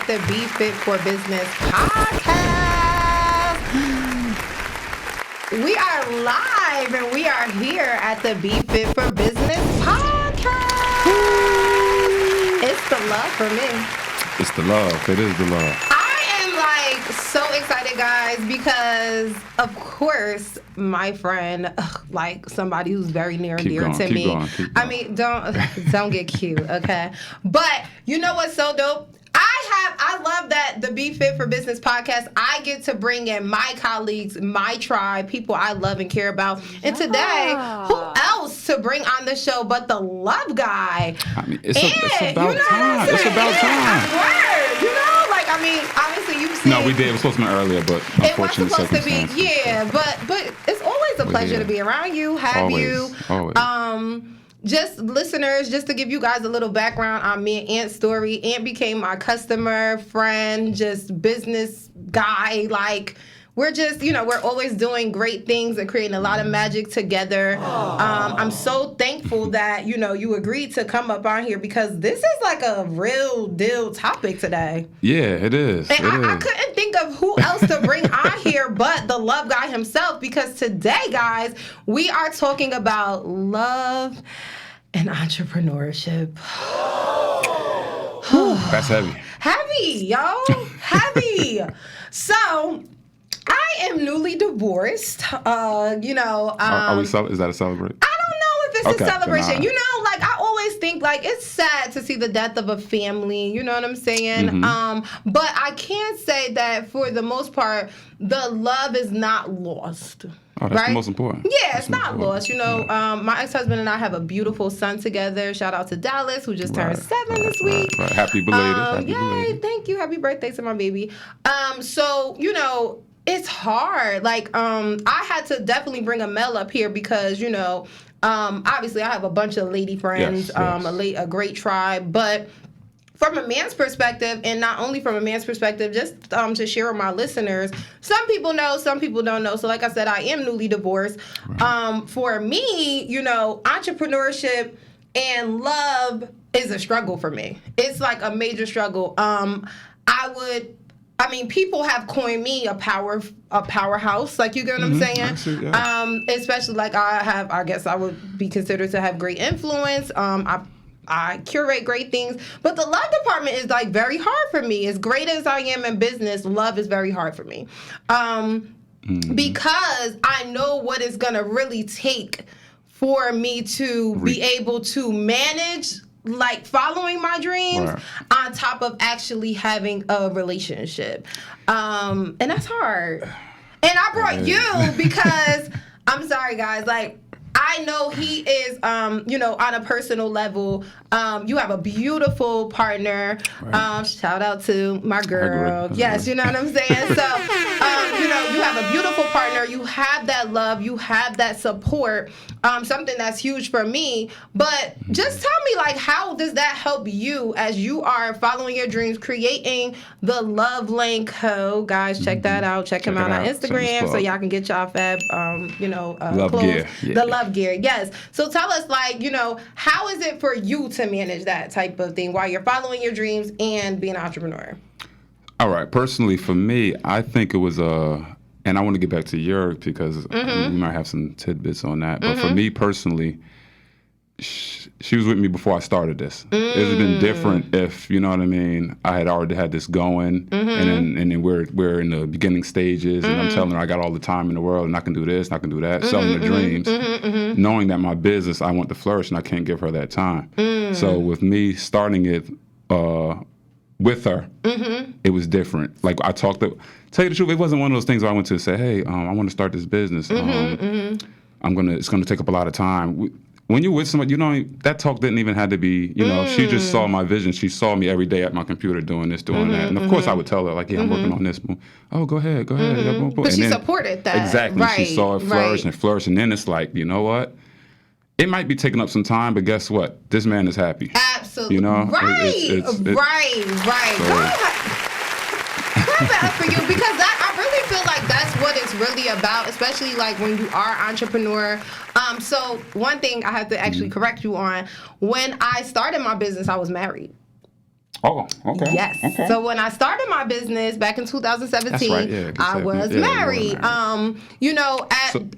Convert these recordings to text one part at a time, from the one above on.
The Be Fit for Business podcast. We are live and we are here at the Be Fit for Business podcast. It's the love for me. It's the love. It is the love. I am like so excited, guys, because of course my friend, like somebody who's very near and dear to me. I mean, don't get cute, okay? But you know what's so dope? I love that the Be Fit for Business podcast, I get to bring in my colleagues, my tribe, people I love and care about. And today, who else to bring on the show but the love guy? I mean, it's about time. It's about time. Word, you know? Like, I mean, obviously you've seen... No, we did. It was supposed to be earlier, but unfortunately, it was supposed to be, yeah. But it's always a pleasure to be around you, have you. Always. Just listeners, just to give you guys a little background on me and Ant's story. Ant became my customer, friend, just business guy. Like, we're just, we're always doing great things and creating a lot of magic together. I'm so thankful that, you agreed to come up on here because this is like a real deal topic today. Yeah, it is. And I couldn't think of who else to bring on here but the love guy himself, because today, guys, we are talking about love and entrepreneurship. That's heavy. Heavy, yo. Heavy. So, I am newly divorced. Are we? Is that a celebration? I don't know if it's a celebration. Then I always think like it's sad to see the death of a family. You know what I'm saying? Mm-hmm. But I can say that for the most part, the love is not lost. Oh, that's the most important. Yeah, it's not lost. My ex-husband and I have a beautiful son together. Shout out to Dallas, who just turned 7 this week. Right. Happy belated. Yay, thank you. Happy birthday to my baby. So, it's hard. Like, I had to definitely bring a male up here because, obviously I have a bunch of lady friends, yes. A great tribe, but from a man's perspective, and not only from a man's perspective, just to share with my listeners, some people know, some people don't know. So like I said, I am newly divorced. Right. For me, entrepreneurship and love is a struggle for me. It's like a major struggle. People have coined me a powerhouse, like, you get what I'm saying? I see, yeah. Especially like I guess I would be considered to have great influence. I curate great things, but the love department is like very hard for me. As great as I am in business, love is very hard for me. Because I know what it's gonna really take for me to be able to manage like following my dreams on top of actually having a relationship. And that's hard. And I brought you because I'm sorry guys, like I know he is, on a personal level, you have a beautiful partner. Right. Shout out to my girl. Yes, you know what I'm saying? So, you have a beautiful partner. You have that love. You have that support, something that's huge for me. But just tell me, like, how does that help you as you are following your dreams, creating the Love Lane Co. Guys, check that out. Check him out on Instagram so y'all can get y'all fab, love clothes. Gear. Yeah. The love gear, yes. So tell us, like, how is it for you to manage that type of thing while you're following your dreams and being an entrepreneur? All right. Personally, for me, I think it was and I want to get back to Yerk because we might have some tidbits on that. But for me personally, she was with me before I started this. It would have been different if, you know what I mean, I had already had this going, and then we're in the beginning stages, and I'm telling her I got all the time in the world, and I can do this, and I can do that, selling her dreams, knowing that my business, I want to flourish, and I can't give her that time. So with me starting it with her, it was different. Like I tell you the truth, it wasn't one of those things where I went to say, hey, I want to start this business. It's gonna take up a lot of time. When you're with somebody, that talk didn't even have to be, she just saw my vision. She saw me every day at my computer doing this, doing that. And of course I would tell her, like, yeah, I'm working on this. Oh, go ahead. Yeah, but she supported that. Exactly. Right, she saw it flourish and flourish. And then it's like, you know what? it might be taking up some time, but guess what? This man is happy. Absolutely. You know? Right. Right. Clap it up for you, because I really feel like that's what it's really about, especially like when you are entrepreneur. So one thing I have to actually correct you on, when I started my business, I was married. Oh, okay. Yes. Okay. So when I started my business back in 2017, That's right, yeah, I was married. You know,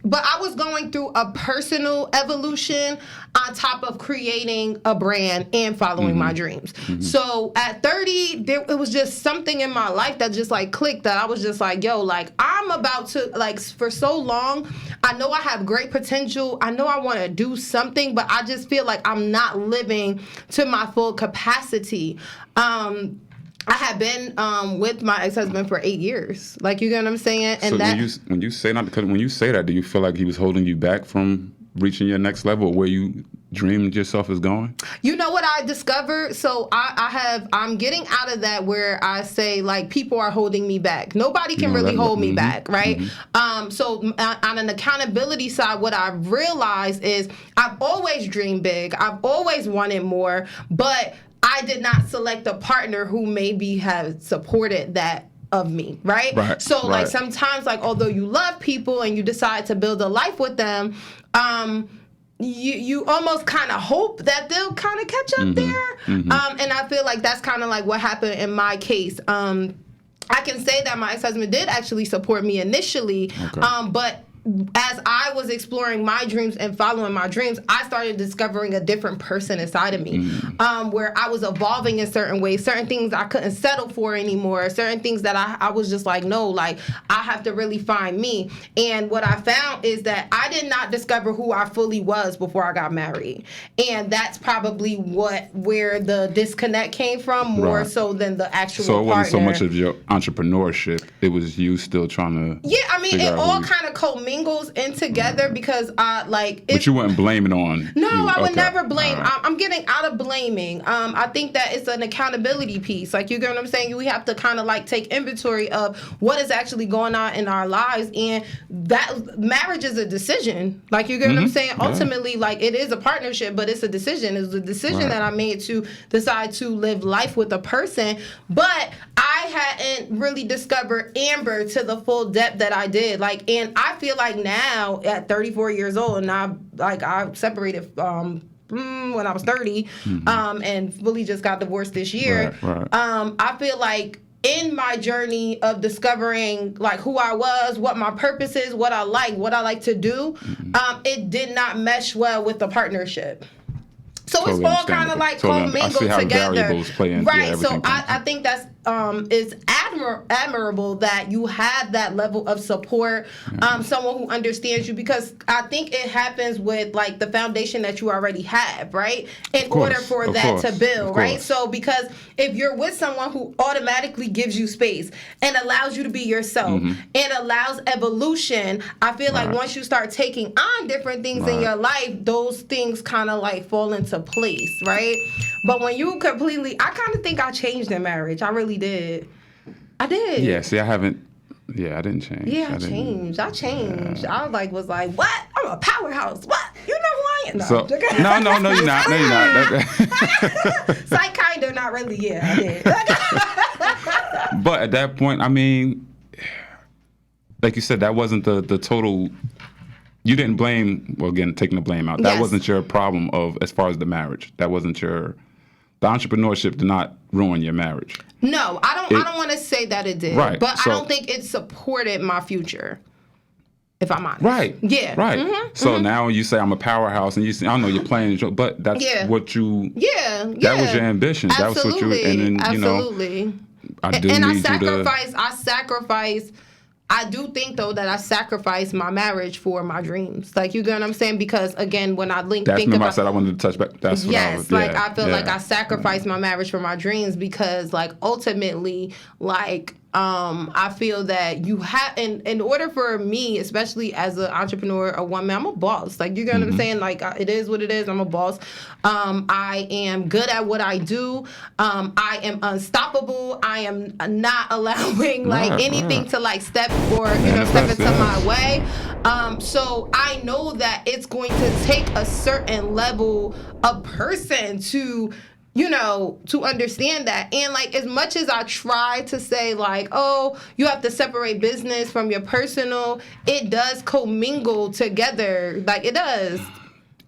but I was going through a personal evolution on top of creating a brand and following my dreams. So at 30, it was just something in my life that just like clicked, that I was just like, yo, like I'm about to, like, for so long, I know I have great potential. I know I want to do something, but I just feel like I'm not living to my full capacity. I have been with my ex-husband for 8 years. Like, you get what I'm saying? And so that when you say that, do you feel like he was holding you back from reaching your next level, or where you dreamed yourself is going? You know what I discovered? So I'm getting out of that where I say, like, people are holding me back. Nobody can really hold me back, right? So on an accountability side, what I've realized is I've always dreamed big. I've always wanted more, but I did not select a partner who maybe has supported that of me, right? So like sometimes, like, although you love people and you decide to build a life with them, you almost kind of hope that they'll kind of catch up there. And I feel like that's kind of like what happened in my case. I can say that my ex-husband did actually support me initially, but as I was exploring my dreams and following my dreams, I started discovering a different person inside of me, where I was evolving in certain ways, certain things I couldn't settle for anymore, certain things that I was just like, no, like, I have to really find me. And what I found is that I did not discover who I fully was before I got married. And that's probably where the disconnect came from, more so than the actual partner. So it wasn't so much of your entrepreneurship, it was you still trying to it all kind of commingled in together, because but you weren't blaming on. No, I would never blame. I'm getting out of blaming. I think that it's an accountability piece. Like, you get what I'm saying? We have to kind of like take inventory of what is actually going on in our lives, and that marriage is a decision. Like, you get what I'm saying? Ultimately, like, it is a partnership, but it's a decision. It's a decision that I made to decide to live life with a person, but I hadn't really discovered Amber to the full depth that I did. Like, and I feel like now at 34 years old, and I separated when I was 30, and fully just got divorced this year. I feel like in my journey of discovering like who I was, what my purpose is, what I like to do, it did not mesh well with the partnership. So it's all kind of like commingled together, right? So I think that's it's admirable that you have that level of support, someone who understands you, because I think it happens with like the foundation that you already have, right? In order for that to build, right? So because if you're with someone who automatically gives you space and allows you to be yourself and allows evolution, I feel like once you start taking on different things in your life, those things kind of like fall into place, right? But when you completely, I kind of think I changed in marriage. I really did. I did. Yeah, see, I didn't change. Yeah, I changed. I was like, what? I'm a powerhouse. What? You know who I am? No, so, no, you're not. No, you're not. So I kind of, not really. Yeah, I did. But at that point, I mean, like you said, that wasn't the total. You didn't blame. Well, again, taking the blame out. That wasn't your problem as far as the marriage. That wasn't your. The entrepreneurship did not ruin your marriage. No, I don't want to say that it did. Right. But I don't think it supported my future, if I'm honest. Right. Yeah. Right. So now when you say I'm a powerhouse, and you say, I know you're playing, but that's what you. Yeah. That was your ambition. Absolutely. That was what you. And then Absolutely. I do think, though, that I sacrificed my marriage for my dreams. Like, you get what I'm saying? Because, again, when I think about... I said I wanted to touch back. That's what I was... I feel like I sacrificed my marriage for my dreams because, like, ultimately, like, I feel that you have, in order for me, especially as an entrepreneur, a woman, I'm a boss. Like, you get what I'm saying? Like, it is what it is. I'm a boss. I am good at what I do. I am unstoppable. I am not allowing like anything to like step into my way. So I know that it's going to take a certain level of person to understand that. And like, as much as I try to say like, oh, you have to separate business from your personal, it does commingle together. Like, it does.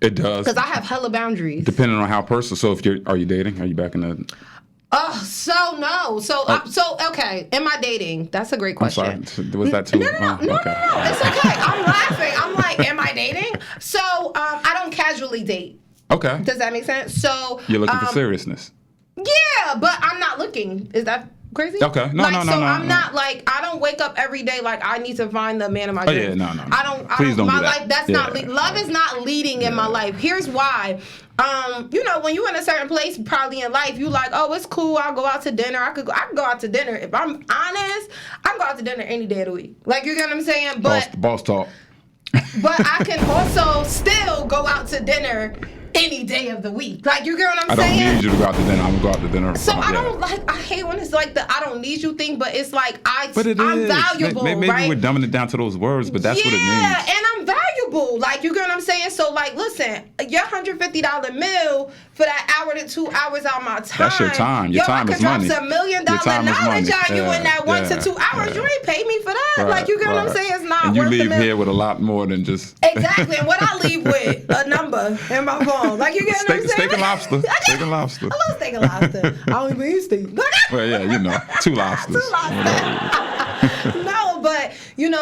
It does. Because I have hella boundaries. Depending on how personal. So are you dating? Are you back in the... No. So okay. Am I dating? That's a great question. I'm sorry. Was that too? No. It's okay. I'm laughing. I'm like, am I dating? So I don't casually date. Okay. Does that make sense? So you're looking for seriousness. Yeah, but I'm not looking. Is that crazy? Okay. No. I'm not like, I don't wake up every day like I need to find the man of my dreams. No. I don't. Please don't my do that. life. That's not. Love is not leading in my life. Here's why. When you're in a certain place, probably in life, you like, oh, it's cool. I'll go out to dinner. I can go out to dinner. If I'm honest, I can go out to dinner any day of the week. Like, you get what I'm saying? But boss talk. But I can also still go out to dinner any day of the week. Like, you get what I'm saying? I don't need you to go out to dinner. I'm gonna go out to dinner. So I hate when it's like the I don't need you thing, but it's like I'm is. valuable, maybe right? we're dumbing it down to those words, but that's what it means. Yeah, and I'm valuable. Like, you get what I'm saying? So like, listen, your $150 meal for that hour to 2 hours out of my time. That's your time. Your time is money. I could drop some $1 million knowledge on you in that 1 to 2 hours. You ain't pay me for that. Right, like, you get what I'm saying? It's not and you worth leave the meal. here with a lot more than just exactly. And what I leave with a number in my phone. Like, you get what I'm saying? Steak and lobster. Steak and lobster. I love steak and lobster. I don't even eat steak. Well, yeah, 2 lobsters. 2 lobsters. No, but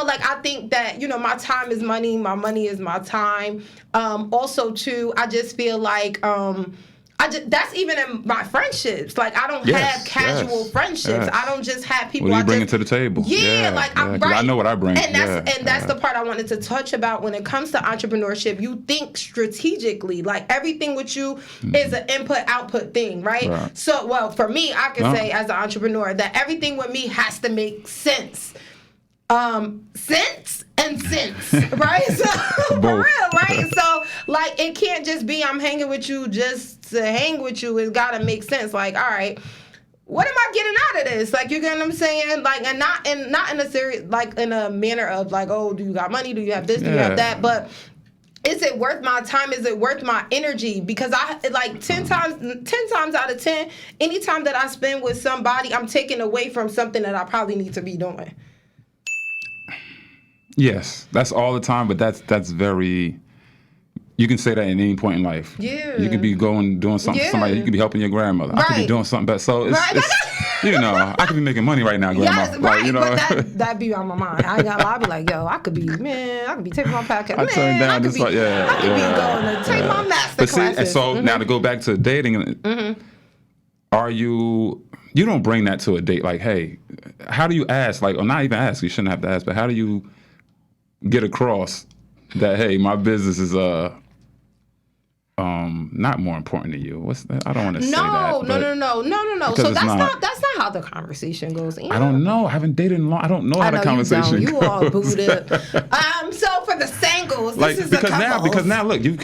like, I think that my time is money. My money is my time. Also, too, I just feel like that's even in my friendships. Like, I don't have casual friendships. Yes. I don't just have people. What do you bring to the table? I know what I bring. And that's the part I wanted to touch about when it comes to entrepreneurship. You think strategically. Like, everything with you is an input-output thing, right? So, well, for me, I can say as an entrepreneur that everything with me has to make sense. Sense and sense, right? So for real, right? So like, it can't just be I'm hanging with you just to hang with you. It's gotta make sense. Like, all right, what am I getting out of this? Like, you get what I'm saying? Like, and not in a serious, like, in a manner of like, oh, do you got money? Do you have this? Do you have that? But is it worth my time? Is it worth my energy? Because I like 10 times out of 10, anytime that I spend with somebody, I'm taking away from something that I probably need to be doing. Yes, that's all the time, but that's very. You can say that at any point in life. Yeah. You could be doing something for somebody. You could be helping your grandmother. Right. I could be doing something better. So it's I could be making money right now, grandma. Yes, right. But that be on my mind. I ain't gonna lie. I be like, yo, I could be taking my podcast. I turn down this one. Yeah. I could be going to take my master classes. So now to go back to dating, are you don't bring that to a date? Like, hey, how do you ask? Like, or not even ask. You shouldn't have to ask, but how do you get across that, hey, my business is not more important to you? I don't want to say that. No. So that's not how the conversation goes. I don't know. I haven't dated in long. I don't know how the conversation goes. You all booed up. So for the singles, like, this is because now look, you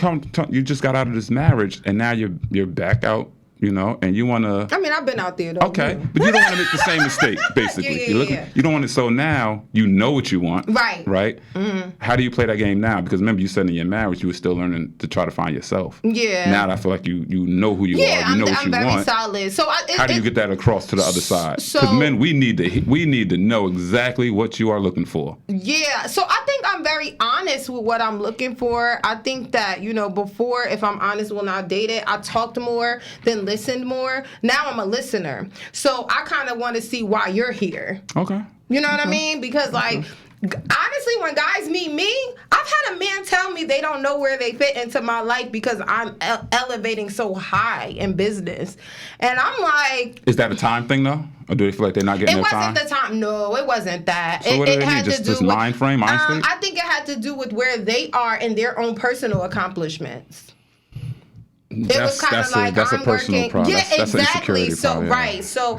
just got out of this marriage and now you're back out. And you want to... I mean, I've been out there, though. Okay, but you don't want to make the same mistake, basically. You don't want to... So now, you know what you want. Right? Mm-hmm. How do you play that game now? Because remember, you said in your marriage, you were still learning to try to find yourself. Yeah. Now I feel like you know who you are. You know what you want. I'm very solid. So how do you get that across to the other side? Because men, we need to know exactly what you are looking for. Yeah. So I think I'm very honest with what I'm looking for. I think that, before, if I'm honest when I dated, I talked more than listened more. Now I'm a listener. So I kind of want to see why you're here. Okay. You know what I mean? Because honestly, when guys meet me, I've had a man tell me they don't know where they fit into my life because I'm elevating so high in business. And I'm like... Is that a time thing, though? Or do they feel like they're not getting their time? It wasn't the time. No, it wasn't that. So what did they need? Just mind frame, mind state? I think it had to do with where they are in their own personal accomplishments. It was kind of like that's a personal problem. Yeah, that's exactly. An so problem, right. So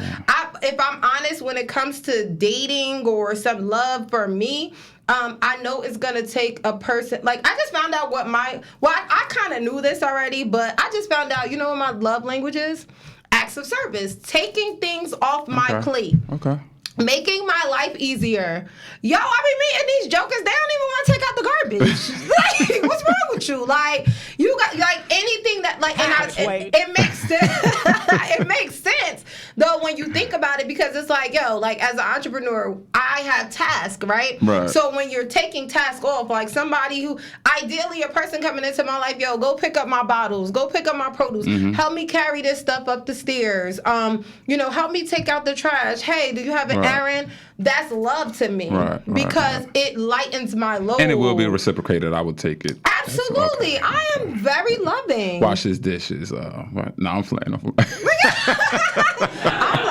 if I'm honest, when it comes to dating or some love for me, I know it's going to take a person. Like, I just found out what I kind of knew this already, but I just found out, you know what my love language is? Acts of service. Taking things off my plate. Okay. Making my life easier. Yo, I be meeting these jokers. They don't even want to take out the garbage. Like, what's wrong with you? Like, you got like anything that like, and it makes sense. It makes sense though when you think about it, because it's like, yo, like as an entrepreneur, I have tasks, right? Right. So when you're taking tasks off, like somebody who, ideally, a person coming into my life, yo, go pick up my bottles, go pick up my produce, help me carry this stuff up the stairs. Help me take out the trash. Hey, do you have an errand? That's love to me, because it lightens my load. And it will be reciprocated. I would take it. Absolutely. I am very loving. Wash his dishes. No, I'm playing. I'm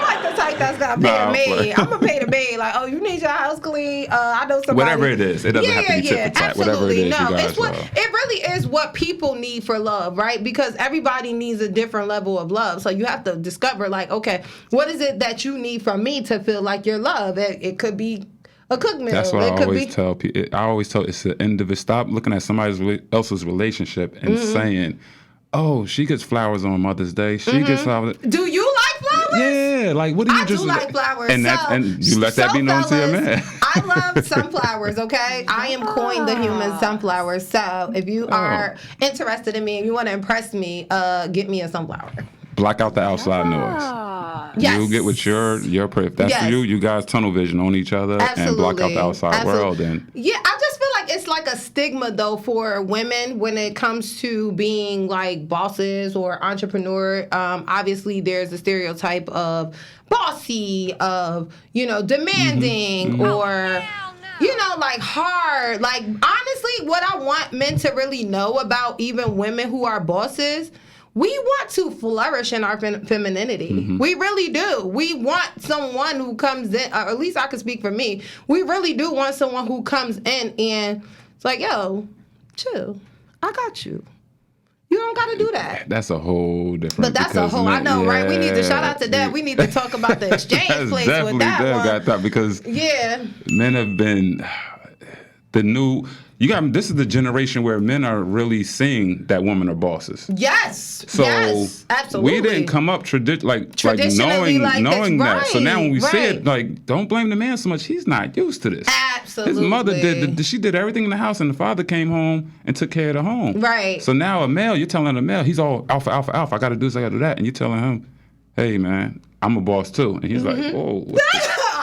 like the type that's gonna pay a maid. I'm gonna pay the maid. Like, oh, you need your house clean. I know somebody. Whatever it is, it doesn't have to be tit for tat. Whatever it is, no, you guys, it really is what people need for love, right? Because everybody needs a different level of love. So you have to discover, like, okay, what is it that you need from me to feel like you're loved? It could be a cook meal. That's what I always tell people. I always tell it's the end of it. Stop looking at somebody else's relationship and saying, oh, she gets flowers on Mother's Day. She gets flowers. Do you like flowers? Yeah, like what do you I do like flowers. And you let that be known to your man. I love sunflowers, okay? I am coined the human sunflower. So if you are interested in me and you want to impress me, get me a sunflower. Block out the outside noise. Yes. You get with your if that's you guys tunnel vision on each other and block out the outside world. And yeah, I just feel like it's like a stigma though for women when it comes to being like bosses or entrepreneur. Obviously, there's a stereotype of bossy, of demanding, or like hard. Like honestly, what I want men to really know about even women who are bosses. We want to flourish in our femininity. We really do. We want someone who comes in, or at least I can speak for me. We really do want someone who comes in and it's like, yo, chill. I got you. You don't got to do that. That's a whole different. But that's a whole. I know, right? We need to shout out to that. We need to talk about the exchange place with that one. Got that because men have been the new. This is the generation where men are really seeing that women are bosses. Yes. So yes, absolutely. We didn't come up knowing that. So now when we see it, like, don't blame the man so much. He's not used to this. Absolutely. His mother she did everything in the house, and the father came home and took care of the home. Right. So now you're telling a male, he's all alpha, alpha, alpha. I got to do this, I got to do that. And you're telling him, hey, man, I'm a boss too. And he's like, whoa.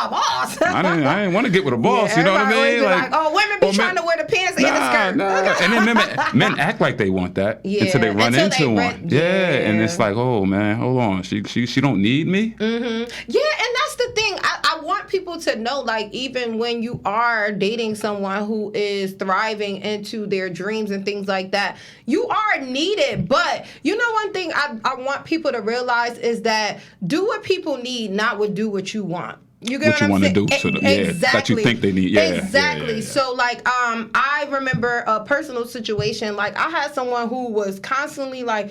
Boss. I didn't want to get with a boss. You know what I mean? Like, women be trying to wear the pants and the skirt. Nah. And then men act like they want that until they run into one. And it's like, oh man, hold on, she don't need me. Yeah, and that's the thing. I want people to know, like, even when you are dating someone who is thriving into their dreams and things like that, you are needed. But one thing I want people to realize is that do what people need, not do what you want. You get what you want to do to them, that you think they need. Exactly. So, like, I remember a personal situation. Like, I had someone who was constantly like,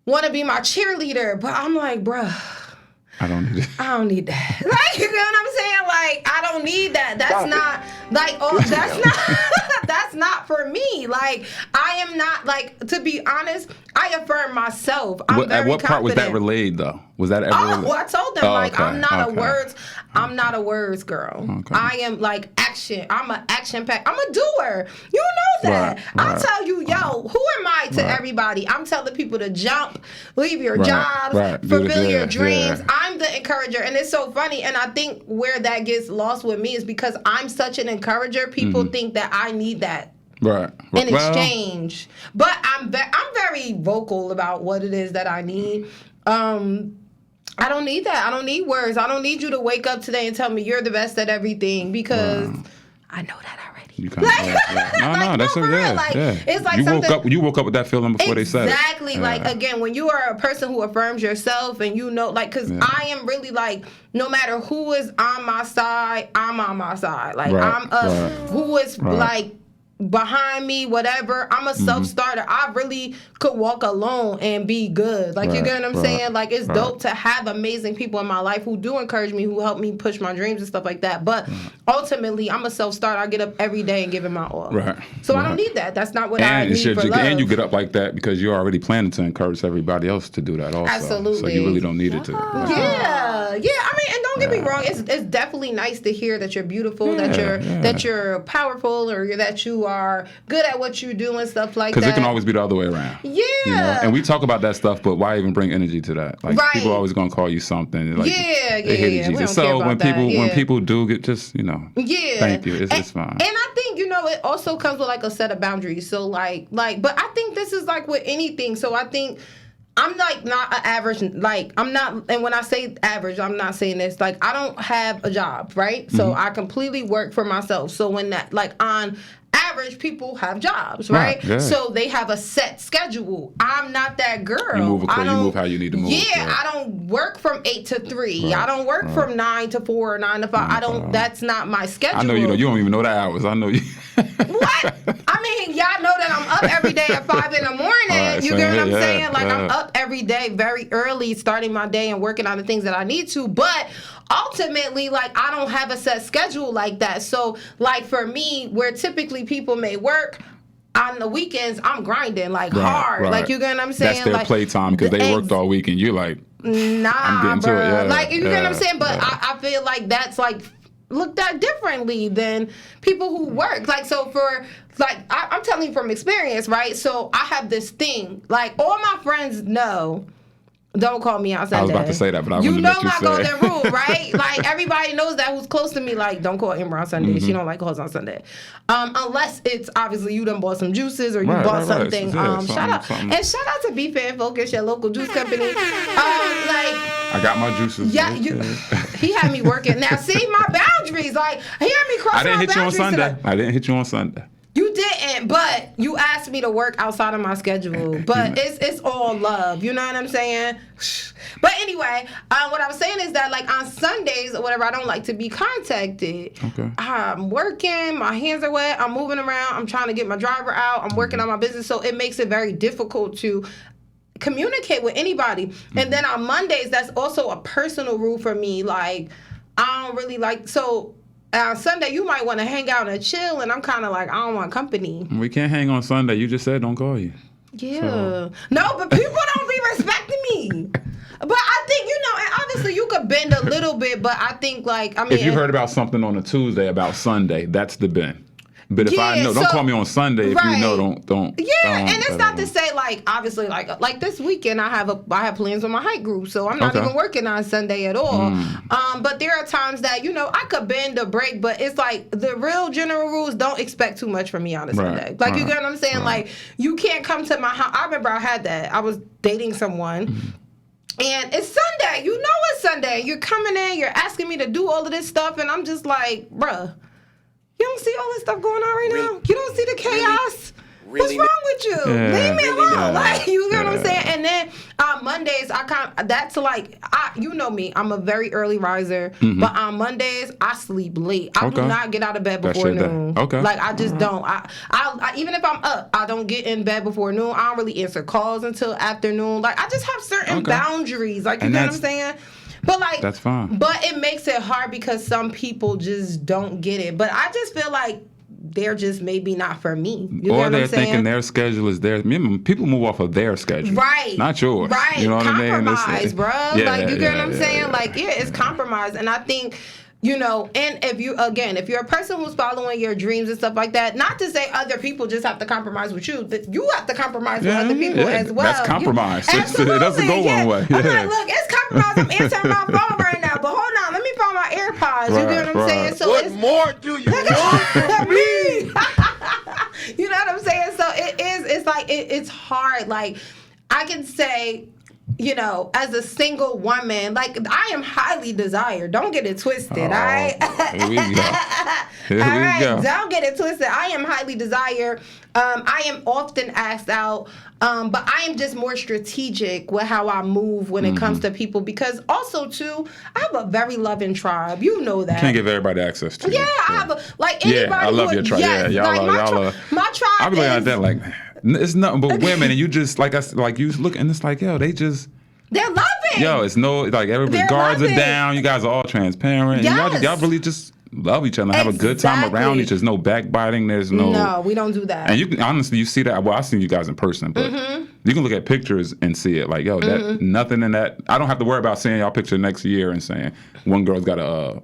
want to be my cheerleader, but I'm like, bruh, I don't need it. I don't need that. Like, you know what I'm saying? Like, I don't need that. That's not like, that's not for me. Like, I am not, like, to be honest, I affirm myself. I'm very at what part confident. was that relayed though? Was that ever? Well, I told them I'm not a words girl. Okay. I am like action. I'm an action pack. I'm a doer. You know that. I'll tell you, yo, who am I to everybody? I'm telling people to jump, leave your jobs, fulfill your dreams. I'm the encourager, and it's so funny. And I think where that gets lost with me is because I'm such an encourager. People think that I need that. In exchange. But I'm very vocal about what it is that I need. I don't need that. I don't need words. I don't need you to wake up today and tell me you're the best at everything because I know that already. You kind of that's it's like you woke up with that feeling before they said it. Exactly. Like, again, when you are a person who affirms yourself and like, because I am really like, no matter who is on my side, I'm on my side. Like, who is like behind me, whatever. I'm a self-starter. I really could walk alone and be good. Like, you get what I'm saying? Like, it's dope to have amazing people in my life who do encourage me, who help me push my dreams and stuff like that. But ultimately, I'm a self-starter. I get up every day and give it my all. So I don't need that. That's not what I need for love. And you get up like that because you're already planning to encourage everybody else to do that also. Absolutely. So you really don't need it to. Yeah. I mean, and don't get me wrong. It's definitely nice to hear that you're beautiful, that you're powerful, or that you are good at what you do and stuff like that. Because it can always be the other way around. Yeah. You know? And we talk about that stuff, but why even bring energy to that? Like, people are always going to call you something. Like, yeah. So when people do get just, thank you. It's fine. And I think, it also comes with like a set of boundaries. So like, but I think this is like with anything. So I think I'm like not an average, like I'm not, and when I say average, I'm not saying this, like I don't have a job, right? So I completely work for myself. So when that, like on average, people have jobs, right? So they have a set schedule. I'm not that girl. You move how you need to move. I don't work from 8 to 3. I don't work from 9 to 4 or 9 to 5. That's not my schedule. I know you don't even know the hours. I know you. What? I mean, y'all know that I'm up every day at 5 in the morning. You get what I'm saying? Like, I'm up every day very early, starting my day and working on the things that I need to. But ultimately, like, I don't have a set schedule like that. So, like, for me, where typically people may work, on the weekends, I'm grinding, like, hard. Like, you get what I'm saying? That's their like, playtime because they worked all week and you're like, nah, I'm getting bro. to it. Like, you get what I'm saying? But I feel like that's, like, looked at differently than people who work. Like, so for, like, I'm telling you from experience, right? So I have this thing, like, all my friends know, don't call me on Sunday. I was about to say that, but I wouldn't let you say it. You know my golden rule, right? Like, everybody knows that who's close to me, like, don't call Amber on Sunday. She don't like calls on Sunday. Unless it's obviously you done bought some juices or you bought something. Shout out. And shout out to Be Fair and Focus, your local juice company. I got my juices. Yeah, he had me working. Now, see my boundaries. Like, he had me crossing my boundaries. I didn't hit you on Sunday. You didn't, but you asked me to work outside of my schedule. But it's all love. You know what I'm saying? But anyway, what I was saying is that, like, on Sundays or whatever, I don't like to be contacted. Okay. I'm working. My hands are wet. I'm moving around. I'm trying to get my driver out. I'm working on my business. So it makes it very difficult to communicate with anybody. And then on Mondays, that's also a personal rule for me. Like, I don't really like... So... Sunday, you might want to hang out and chill, and I'm kind of like, I don't want company. We can't hang on Sunday. You just said don't call you. Yeah. So. No, but people don't be respecting me. But I think, and obviously you could bend a little bit, but I think, like, I mean... If you heard about something on a Tuesday about Sunday, that's the bend. But if I know, don't call me on Sunday. If you know, don't. Yeah, and it's not to say, like, obviously, like this weekend I have plans with my hike group, so I'm not even working on Sunday at all. But there are times that I could bend a break, but it's like the real general rules: don't expect too much from me on a Sunday. Like, you get what I'm saying? Like, you can't come to my house. I remember I had that. I was dating someone. And it's Sunday. You know it's Sunday. You're coming in. You're asking me to do all of this stuff, and I'm just like, bruh. You don't see all this stuff going on right now? You don't see the chaos? What's wrong with you? Leave me alone. Like, you know what I'm saying? And then Mondays, that's like, you know me, I'm a very early riser. But on Mondays, I sleep late. I do not get out of bed before noon. Like, I just don't. I even if I'm up, I don't get in bed before noon. I don't really answer calls until afternoon. Like, I just have certain boundaries. Like, you know what I'm saying? But, like, that's fine. But it makes it hard because some people just don't get it. But I just feel like they're just maybe not for me. You know what I'm saying? Thinking their schedule is theirs. People move off of their schedule. Right. Not yours. Right. You know what I mean? Compromise, bro. Like, you get what I'm saying? Like, it's compromise. And I think... and if you're a person who's following your dreams and stuff like that, not to say other people just have to compromise with you, that you have to compromise with other people as well. That's compromise. Absolutely. It doesn't go one way. I'm like, look, it's compromise. I'm answering my phone right now, but hold on, let me find my AirPods. You get what I'm saying? So what more do you want from me? You know what I'm saying? So it's like, it's hard. Like, I can say... you know, as a single woman, like, I am highly desired. Don't get it twisted, all right? Here we go. Here all we right, go. don't get it twisted. I am highly desired. I am often asked out, but I am just more strategic with how I move when it comes to people, because also, too, I have a very loving tribe. You know that. Can't give everybody access to Yeah, you. I have a, like, anybody. I love your tribe. Yes, Yeah, y'all like, are. my tribe I be looking at is, that like, it's nothing but women, and you just like you look, and it's like, yo, they just. they're loving. Yo, it's no, like, everybody, They're guards loving. are down. You guys are all transparent. Yes. And y'all really just love each other, have a good time Exactly. around each other. There's no backbiting. There's no. No, we don't do that. And you can honestly, you see that. Well, I've seen you guys in person, but you can look at pictures and see it. Like, yo, that nothing in that. I don't have to worry about seeing y'all picture next year and saying one girl's got a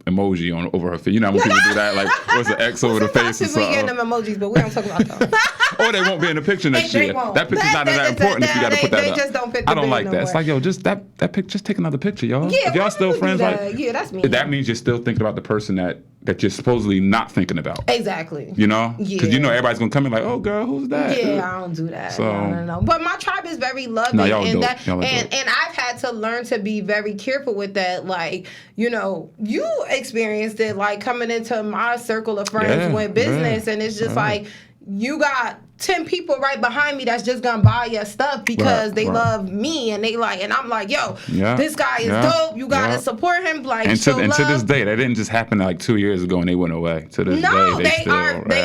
emoji on over her face. You know when people do that, like, what's an X over the face or We getting something. them emojis, but we don't talk about them. Or they won't be in the picture next They year. won't. That picture's not that important if you got to put that they up. just don't fit the I don't bill like no that. It's more. like, yo, just that picture. Just take another picture, y'all. Yeah, if y'all why still would we friends, do like, that? Yeah, that's me. that means you're still thinking about the person that you're supposedly not thinking about. Exactly. You know? Because you know Yeah. everybody's gonna come in like, oh, girl, who's that? Yeah, I don't do that. So- No. But my tribe is very loving, No, y'all and dope. that, Y'all are and dope. I've had to learn to be very careful with that. Like, you know, you experienced it, like, coming into my circle of friends Yeah, with business, and it's just like, you got 10 people right behind me that's just gonna buy your stuff because they love me, and they like, and I'm like, yo, this guy is dope. You gotta support him. Like, And show love. to this day, that didn't just happen like 2 years ago and they went away. To this No, day, they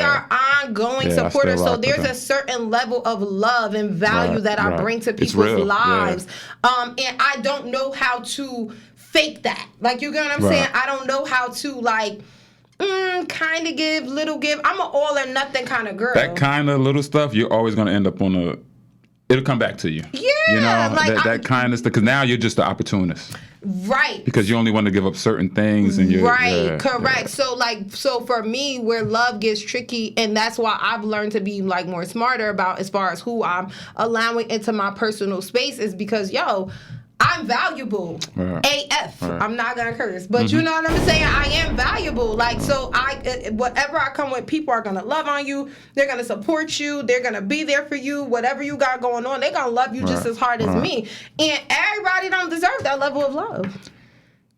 are ongoing Yeah, I supporters. still So rock with there's them. a certain level of love and value Right, that I right. bring to It's people's real, lives. And I don't know how to fake that. Like, you get what I'm Right. saying? I don't know how to, like, kind of give, little give. I'm an all or nothing kind of girl. That kind of little stuff, you're always going to end up on it'll come back to you. Yeah, You know, like, that kind of stuff. Because now you're just the opportunist. Right. Because you only want to give up certain things. And you're, Right, correct. Yeah. So for me, where love gets tricky, and that's why I've learned to be, like, more smarter about as far as who I'm allowing into my personal space, is because, yo, I'm valuable. Right. AF. Right. I'm not gonna curse, but you know what I'm saying? I am valuable. Like, so whatever I come with, people are gonna love on you. They're gonna support you. They're gonna be there for you. Whatever you got going on, they're gonna love you just as hard as me. And everybody don't deserve that level of love.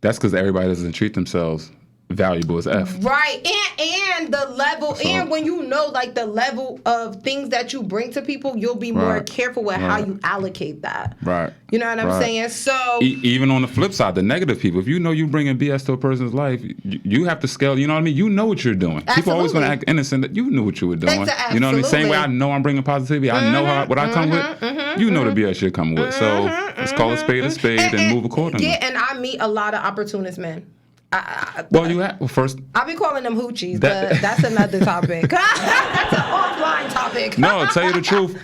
That's because everybody doesn't treat themselves valuable as F. Right. And the level, and when you know, like, the level of things that you bring to people, you'll be more careful with how you allocate that. Right. You know what I'm saying? So even on the flip side, the negative people, if you know you're bringing BS to a person's life, you have to scale. You know what I mean? You know what you're doing. People are always going to act innocent that you knew what you were doing. You know what I mean? Same way I know I'm bringing positivity. I know what I come with. You know the BS you're coming with. So let's call a spade and move accordingly. Yeah, and I meet a lot of opportunist men. First. I'll be calling them hoochies, but that's another topic. That's an offline topic. No, tell you the truth,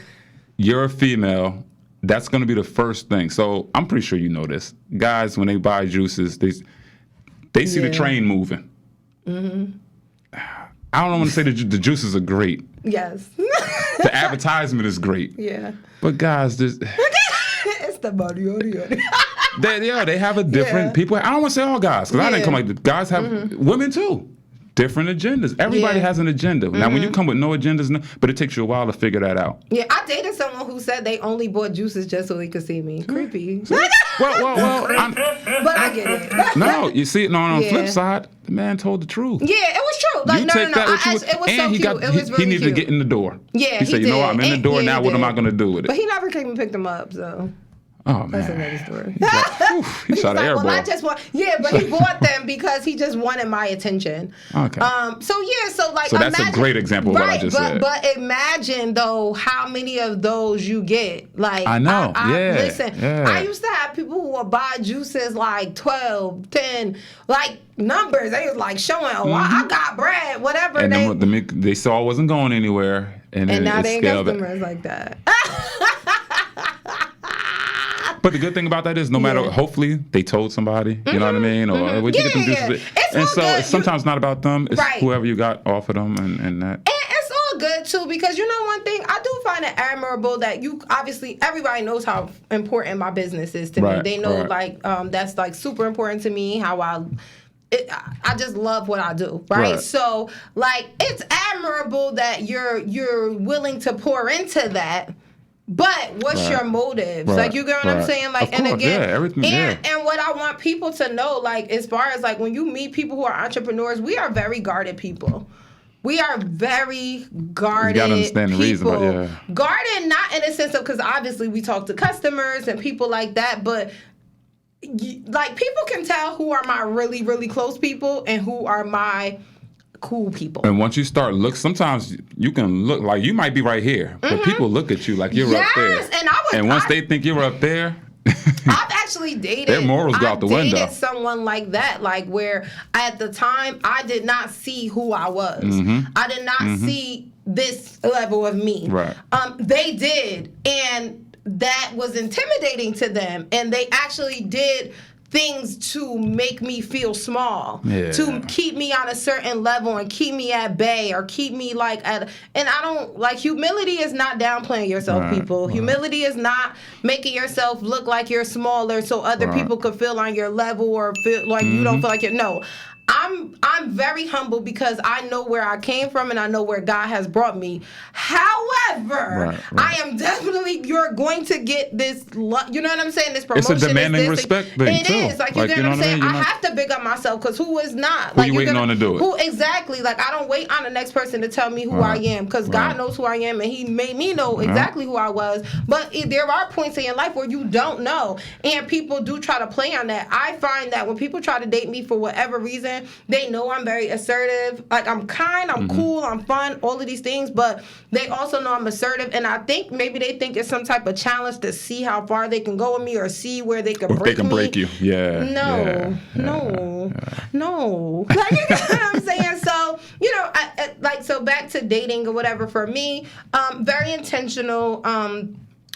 you're a female. That's going to be the first thing. So I'm pretty sure you know this. Guys, when they buy juices, they see the train moving. I don't want to say that the juices are great. Yes. The advertisement is great. Yeah. But guys, It's the money. they have a different people. I don't want to say all guys, because I didn't come like this. Guys have women too. Different agendas. Everybody has an agenda. Now, when you come with no agendas, but it takes you a while to figure that out. Yeah, I dated someone who said they only bought juices just so they could see me. Creepy. Well, but I get it. no, you see, on the flip side, the man told the truth. Yeah, it was true. Like, You no. take that with you, It was and so he cute. got It was really he needed cute. to get in the door. Yeah, he said, you know what, I'm in the door now. What am I going to do with it? But he never came and picked them up, so. Oh, That's man. another story. He shot an air ball. Well, I just want, but he bought them because he just wanted my attention. Okay. So that's a great example of what I just said. But imagine though how many of those you get. Like, I know. Listen, I used to have people who would buy juices like 12, 10, like numbers. They was like showing, I got bread, whatever. And they saw it wasn't going anywhere, and then now it they ain't scaled customers like that. But the good thing about that is, no matter, hopefully they told somebody, you know what I mean, or where'd you get them juices? It's and all so good. it's sometimes not about them. It's Right. whoever you got offered them, and that. And it's all good too, because you know one thing, I do find it admirable that you obviously, everybody knows how important my business is to me. They know that's like super important to me. How I just love what I do, right? So like, it's admirable that you're willing to pour into that. But what's your motives? Right. Like, you get what I'm saying? Like, of and course, again, everything, and what I want people to know, like, as far as like when you meet people who are entrepreneurs, we are very guarded people. We are very guarded. You gotta understand the reason, but yeah. Guarded, not in a sense of, because obviously we talk to customers and people like that, but like people can tell who are my really, really close people and who are my cool people. And once you start sometimes you can look like you might be right here, but people look at you like you're up there. And once they think you're up there, I've actually dated. Their morals go out the window. I dated someone like that, like where at the time I did not see who I was. I did not see this level of me. Right. They did, and that was intimidating to them, and they actually did things to make me feel small, to keep me on a certain level and keep me at bay or keep me like at, and I don't, like, humility is not downplaying yourself, people. Humility is not making yourself look like you're smaller so other people could feel on your level or feel like you don't feel like you're, no. I'm very humble because I know where I came from and I know where God has brought me. However, I am definitely, you're going to get this, you know what I'm saying? This promotion. It's a demanding respect thing too. It is. Like, you get what I'm saying? I have to big up myself because who is not? Who you waiting on to do it? Who, exactly. Like, I don't wait on the next person to tell me who I am because God knows who I am and he made me know exactly who I was. But there are points in your life where you don't know. And people do try to play on that. I find that when people try to date me for whatever reason, they know I'm very assertive. Like, I'm kind, I'm cool, I'm fun, all of these things, but they also know I'm assertive, and I think maybe they think it's some type of challenge to see how far they can go with me or see where they can break me. They can break you. Yeah. No. Like, you know what I'm saying? So, you know, so back to dating or whatever for me, very intentional.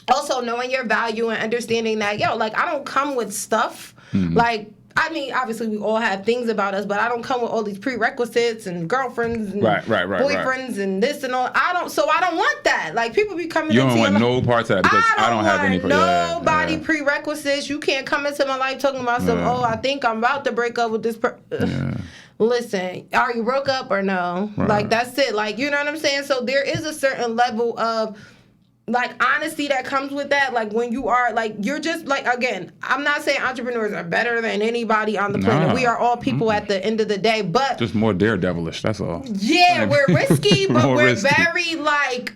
Also knowing your value and understanding that, like, I don't come with stuff. Like, I mean, obviously we all have things about us, but I don't come with all these prerequisites and girlfriends and boyfriends and this and all. I don't want that. Like, people be coming into your life. You don't want no parts of that because I don't have any. Nobody prerequisites. You can't come into my life talking about I think I'm about to break up with this person. Listen, are you broke up or no? Like, that's it. Like, you know what I'm saying? So there is a certain level of, like, honesty that comes with that. Like, when you are, like, you're just, like, again, I'm not saying entrepreneurs are better than anybody on the planet. We are all people at the end of the day, but just more daredevilish, that's all. Yeah, we're risky, but we're very, like,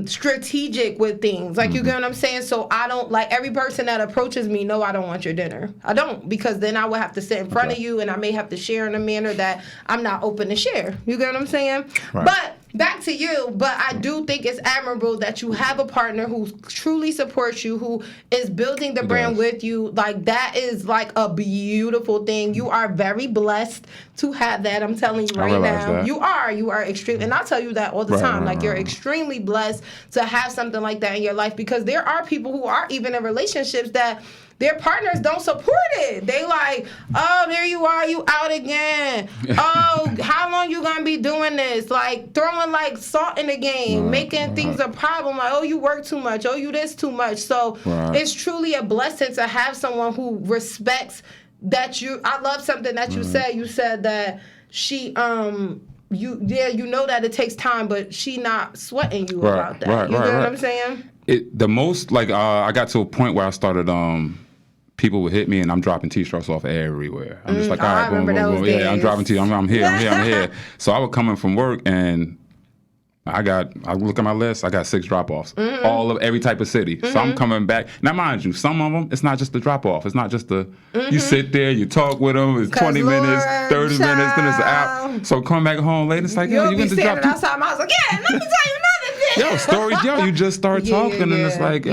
strategic with things. Like, you get what I'm saying? So I don't, like, every person that approaches me, no, I don't want your dinner. I don't, because then I would have to sit in front of you and I may have to share in a manner that I'm not open to share. You get what I'm saying? But back to you, but I do think it's admirable that you have a partner who truly supports you, who is building the brand with you. Like, that is, like, a beautiful thing. You are very blessed to have that. I'm telling you right now. That. You are extremely, and I tell you that all the time. Like, you're extremely blessed to have something like that in your life, because there are people who are even in relationships that their partners don't support it. They like, oh, there you are, you out again. Oh, how long you gonna be doing this? Like, throwing, like, salt in the game, making things a problem. Like, oh, you work too much. Oh, you this too much. So it's truly a blessing to have someone who respects that you. I love something that you said. You said that she you know that it takes time, but she not sweating you about that. You know what I'm saying? The most, like, I got to a point where I started people would hit me and I'm dropping t-shirts off everywhere. I'm just like, all right, boom, boom, boom. Yeah, I'm dropping t-shirts. I'm here. So I would come in from work and I look at my list, I got 6 drop-offs. All of every type of city. So I'm coming back. Now, mind you, some of them, it's not just the drop-off. It's not just the, you sit there, you talk with them, it's 20 minutes, 30 minutes, then it's an hour. So coming back home late, it's like, yo, you going to drop outside my house like, yeah, let me tell you another thing. Yo, stories, you just start talking and it's like,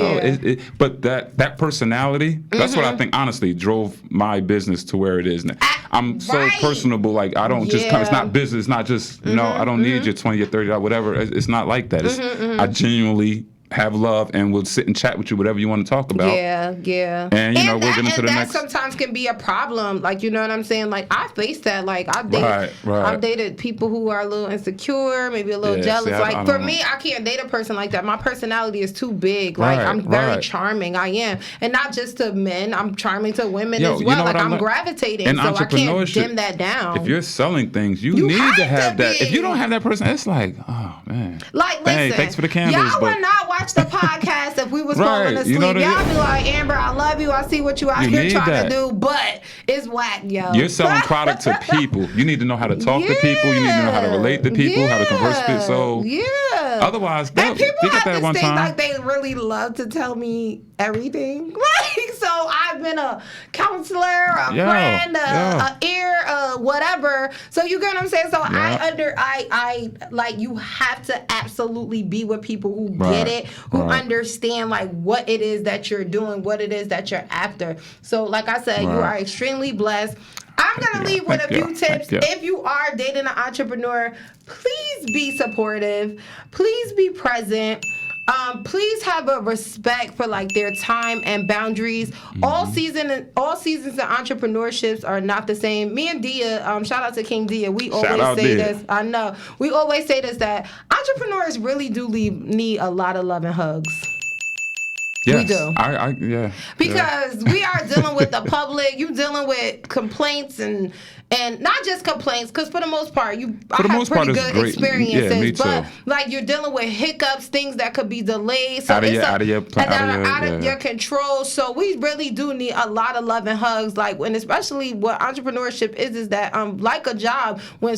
but that personality, that's what I think, honestly, drove my business to where it is now. I'm so personable, like, I don't just come, it's not business, it's not just, you know, I don't need your 20 or 30, whatever. It's not like that. I genuinely have love and will sit and chat with you, whatever you want to talk about. Yeah. And, you know, we'll get into the next. And that sometimes can be a problem. Like, you know what I'm saying? Like, I face that. Like, I've dated people who are a little insecure, maybe a little jealous. Like, for me, I can't date a person like that. My personality is too big. Like, I'm very charming. I am. And not just to men. I'm charming to women as well. You know, like, I'm gravitating. In so I can't dim that down. If you're selling things, you need to have that. If you don't have that person, it's like, oh, man. Man. Like, listen, Hey, thanks for the candles, y'all but- would not watch the podcast if we was Right, falling asleep. you know what I Y'all mean? be like, Amber, I love you. I see what you out You here need trying that. to do, but it's whack, yo. You're selling product to people. You need to know how to talk to people. You need to know how to relate to people, how to converse with people. So yeah. otherwise, And people they got have that this one thing time. like they really love to tell me everything. Like, so I've been a counselor, a friend, a ear, whatever. So you get what I'm saying? So I like, you have to absolutely be with people who get it, who understand like what it is that you're doing, what it is that you're after. So like I said, you are extremely blessed. I'm going to leave with a few tips. If you are dating an entrepreneur, please be supportive. Please be present. Please have a respect for like their time and boundaries. All seasons of entrepreneurships are not the same. Me and Dia, shout out to King Dia. We always say this. I know. We always say this, that entrepreneurs really do need a lot of love and hugs. Yes. We do. Because we are dealing with the public. You dealing with complaints and not just complaints, because for the most part, I have pretty good experiences. Yeah, me too. But like, you're dealing with hiccups, things that could be delayed, so out of your control. So we really do need a lot of love and hugs. Like, when especially what entrepreneurship is that like a job, when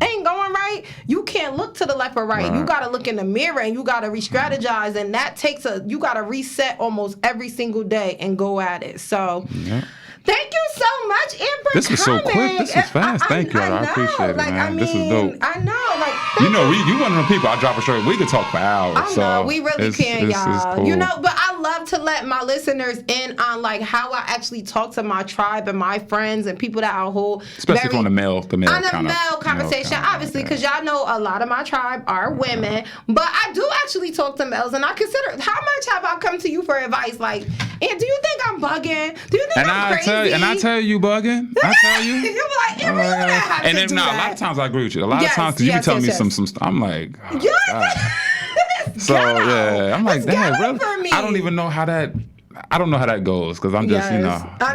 ain't going right, you can't look to the left or right. You got to look in the mirror and you got to re-strategize, and that takes you got to reset almost every single day and go at it. So. Thank you so much, Amber. This was so quick. This was fast. Thank you. I appreciate it, man. This is dope. I know. Like, you one of them people. I drop a shirt. We could talk for hours. I know. We really can, y'all. Cool. You know, but I love to let my listeners in on like how I actually talk to my tribe and my friends and people that I hold. Especially on the male conversation, obviously, because y'all know a lot of my tribe are women. But I do actually talk to males, and I consider, how much have I come to you for advice? Like, and do you think I'm bugging? Do you think I'm crazy? And I tell you bugging. I tell you. You're like, Amber, you don't have to do that. A lot of times I agree with you. A lot of times, because you be telling me some stuff. I'm like, so yeah, I'm like, damn, really? I don't even know how that. I don't know how that goes, because I'm just, I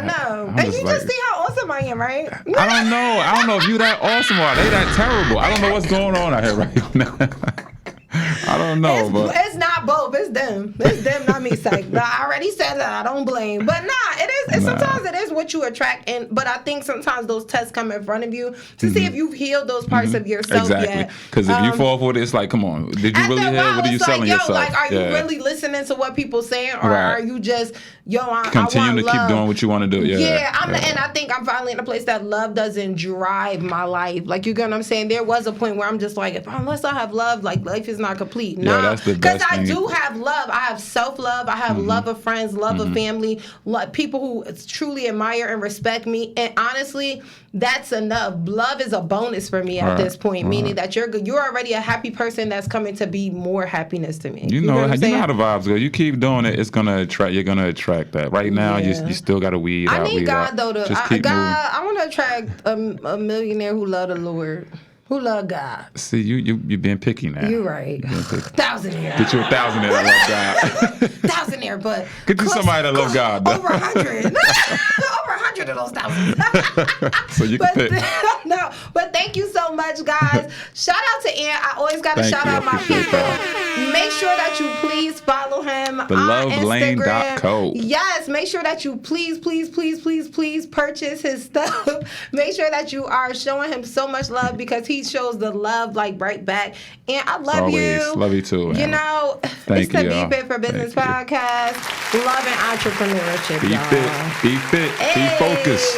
know. And you just see how awesome I am, right? I don't know. I don't know if you that awesome or they that terrible. I don't know what's going on out here right now. I don't know, but it's not both. It's them. It's them, not me. I already said that. I don't blame. But it is. Sometimes it is what you attract, but I think sometimes those tests come in front of you to see if you've healed those parts of yourself yet. Because if you fall for it, it's like, come on, did you really heal? What are you selling yourself? Like, are you really listening to what people saying, or are you just continue to keep doing what you want to do? And I think I'm finally in a place that love doesn't drive my life. Like, you get what I'm saying? There was a point where I'm just like, unless I have love, like, life is not complete. No, that's the best thing. Because I do have love. I have self-love. I have love of friends, love of family, people who truly admire and respect me. And honestly, that's enough. Love is a bonus for me at this point, meaning that you're already a happy person that's coming to be more happiness to me. You know how the vibes go. You keep doing it, it's gonna attract. You're gonna attract that. Right now, you still got to weed out. I need God out. though. I want to attract a millionaire who love the Lord. Who love God? See, you being picky now. You're right. Thousandaire. Get you a thousandaire that love God. Thousandaire, but get you somebody that love God. Over 100. Over 100 of those thousands. So you can pick. No, but thank you so much, guys. Shout out to Ant. I always got to shout out my people. Make sure that you please follow him on Instagram. TheLoveLane.co. Yes, make sure that you please purchase his stuff. Make sure that you are showing him so much love, because he shows the love like right back. And I love you. Love you too. You know, it's the Be Fit for Business podcast. Love and entrepreneurship, y'all. Be fit. Be focused.